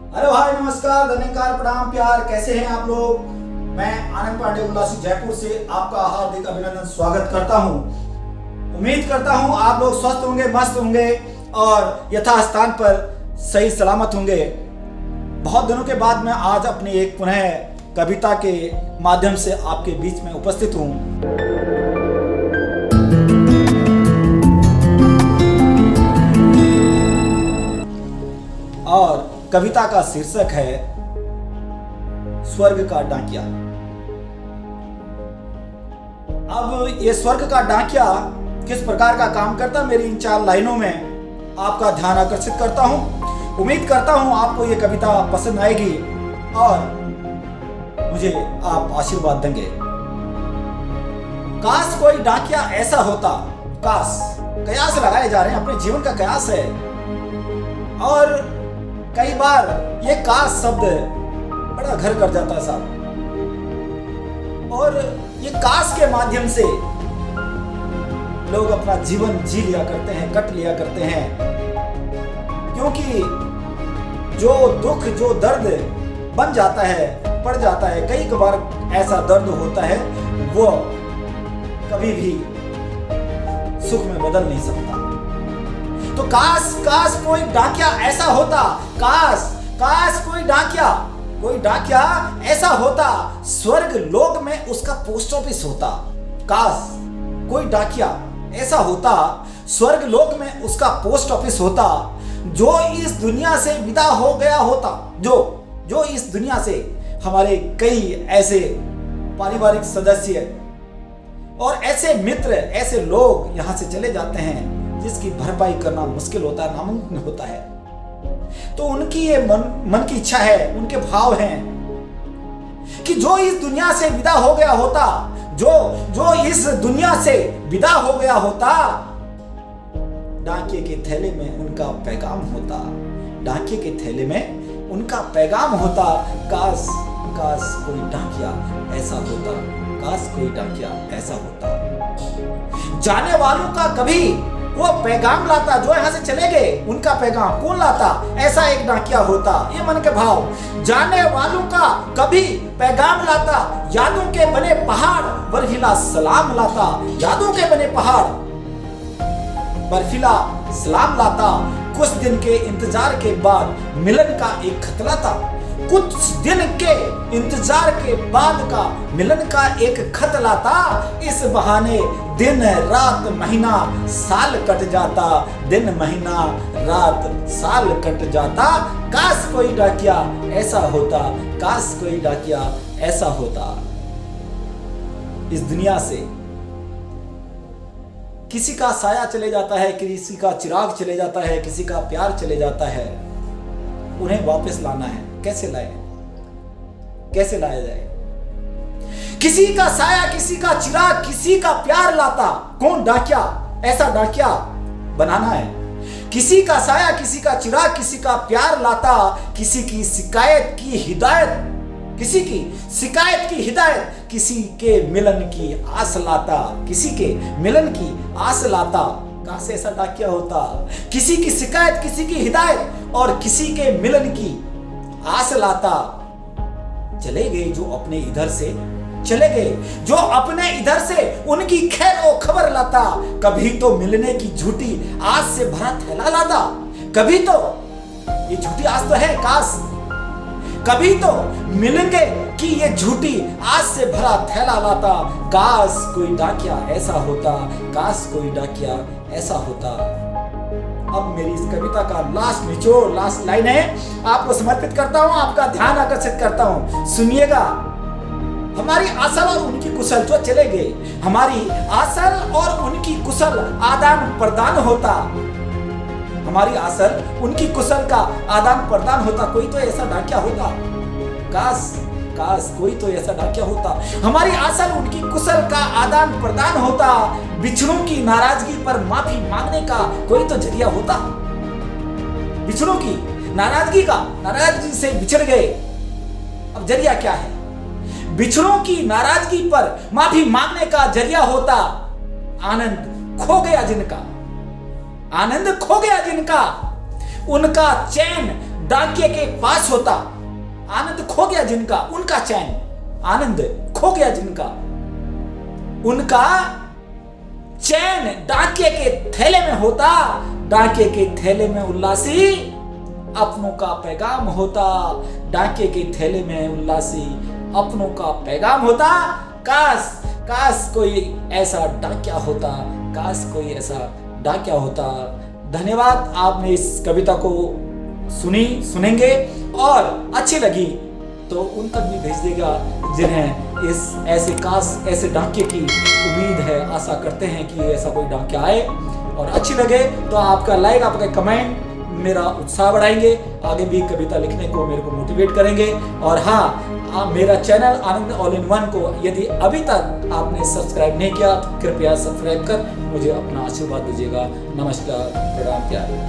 Hello hi नमस्कार धन्यकार प्रणाम प्यार, कैसे हैं आप लोग। मैं आनंद पांडे उल्लासी जयपुर से आपका हार्दिक अभिनंदन स्वागत करता हूं। उम्मीद करता हूं आप लोग स्वस्थ होंगे, मस्त होंगे और यथास्थान पर सही सलामत होंगे। बहुत दिनों के बाद मैं आज अपनी एक पुनः कविता के माध्यम से आपके बीच में उपस्थित हूं। और कविता का शीर्षक है स्वर्ग का डाकिया। अब ये स्वर्ग का डाकिया किस प्रकार का काम करता, मेरी इन 4 लाइनों में आपका ध्यान आकर्षित करता हूं। उम्मीद करता हूं आपको ये कविता पसंद आएगी और मुझे आप आशीर्वाद देंगे। काश कोई डाकिया ऐसा होता, काश कयास लगाए जा रहे हैं, अपने जीवन का कयास है। और कई बार ये काश शब्द बड़ा घर कर जाता है साहब, और ये काश के माध्यम से लोग अपना जीवन जी लिया करते हैं, कट लिया करते हैं। क्योंकि जो दुख, जो दर्द बन जाता है, पड़ जाता है, कई बार ऐसा दर्द होता है वो कभी भी सुख में बदल नहीं सकता। तो काश कोई डाकिया ऐसा होता, काश कोई डाकिया ऐसा होता, स्वर्ग लोक में उसका पोस्ट ऑफिस होता। काश कोई डाकिया ऐसा होता, स्वर्ग लोक में उसका पोस्ट ऑफिस होता, जो इस दुनिया से विदा हो गया होता। जो इस दुनिया से हमारे कई ऐसे पारिवारिक सदस्य और ऐसे मित्र, ऐसे लोग यहां से चले जाते हैं जिसकी भरपाई करना मुश्किल होता है, नामुमकिन होता है। तो उनकी ये मन की इच्छा है, उनके भाव हैं कि जो इस दुनिया से विदा हो गया होता, जो इस दुनिया से विदा हो गया होता, डाकिये के थैले में उनका पैगाम होता, डाकिये के थैले में उनका पैगाम होता। काश कोई डाकिया ऐसा होता, काश कोई डाकिया ऐसा होता। जाने वालों का कभी वो पैगाम लाता, जो यहां से चले गए उनका पैगाम कौन लाता, ऐसा एक डाकिया होता। ये मन के भाव। जाने वालों का कभी पैगाम लाता, यादों के बने पहाड़ बर्फीला सलाम लाता, यादों के बने पहाड़ बर्फीला सलाम लाता। कुछ दिन के इंतजार के बाद मिलन का एक खत लाता, कुछ दिन के इंतजार के बाद का मिलन का एक खत लाता। इस बहाने दिन रात महीना साल कट जाता, दिन महीना रात साल कट जाता। काश कोई डाकिया ऐसा होता, काश कोई डाकिया ऐसा होता। इस दुनिया से किसी का साया चले जाता है, किसी का चिराग चले जाता है, किसी का प्यार चले जाता है। उन्हें वापस लाना है, कैसे लाए, कैसे लाया जाए। किसी का साया, किसी का चिराग, किसी का प्यार लाता कौन डाकिया, ऐसा डाकिया बनाना है। किसी का साया, किसी का चिराग, किसी का प्यार लाता, किसी की शिकायत की हिदायत, किसी की शिकायत की हिदायत, किसी के मिलन की आस लाता, किसी के मिलन की आस लाता। काश ऐसा डाकिया होता, किसी की शिकायत, किसी की हिदायत और किसी के मिलन की आस लाता। चले गए जो अपने इधर से चले गए, जो अपने इधर से उनकी खैर और खबर लाता। कभी तो मिलने की झूठी आस से भरा थैला लाता, कभी तो ये झूठी आस तो है, काश कभी तो मिलेंगे कि ये झूठी आस से भरा थैला लाता। काश कोई डाकिया ऐसा होता, काश कोई डाकिया ऐसा होता। अब मेरी इस कविता का लास्ट निचोड़, लास्ट लाइन है, आपको समर्पित करता हूं, आपका ध्यान आकर्षित करता हूं, सुनिएगा। हमारी आसल और उनकी कुशल जो चले गए, हमारी आसल और उनकी कुशल आदान प्रदान होता, हमारी आसल उनकी कुशल का आदान प्रदान होता। कोई तो ऐसा डाकिया होता, काश कोई तो ऐसा डाकिया होता। हमारी आसल उनकी कुशल का आदान प्रदान होता। बिछड़ों की नाराजगी पर माफी मांगने का कोई तो जरिया होता। बिछड़ों की नाराजगी से बिछड़ गए, अब जरिया क्या है। बिछड़ों की नाराजगी पर माफी मांगने का जरिया होता। आनंद खो गया जिनका, आनंद खो गया जिनका, उनका चैन डाकिए के पास होता, आनंद खो गया जिनका, उनका चैन, आनंद खो गया जिनका, उनका चैन डाकिए के थैले में होता, डाकिए के थैले में उल्लासी अपनों का पैगाम होता, डाकिए के थैले में उल्लासी अपनों का पैगाम होता। काश काश कोई ऐसा डाकिया होता, काश कोई ऐसा डाकिया होता। धन्यवाद, आपने इस कविता को सुनेंगे और अच्छी लगी तो उन तक भी भेज देगा जिन्हें इस ऐसे डाकिए की उम्मीद है, आशा करते हैं कि ऐसा कोई डाकिया आए। और अच्छी लगे तो आपका लाइक, आपका कमेंट मेरा उत्साह बढ़ाएंगे, आगे भी कविता लिखने को मेरे को मोटिवेट करेंगे। और हाँ, मेरा channel Anand all in one को यदि अभी तक आपने सब्सक्राइब नहीं किया तो कृपया सब्सक्राइब कर मुझे अपना आशीर्वाद दीजिएगा। नमस्कार, प्रणाम, प्यार।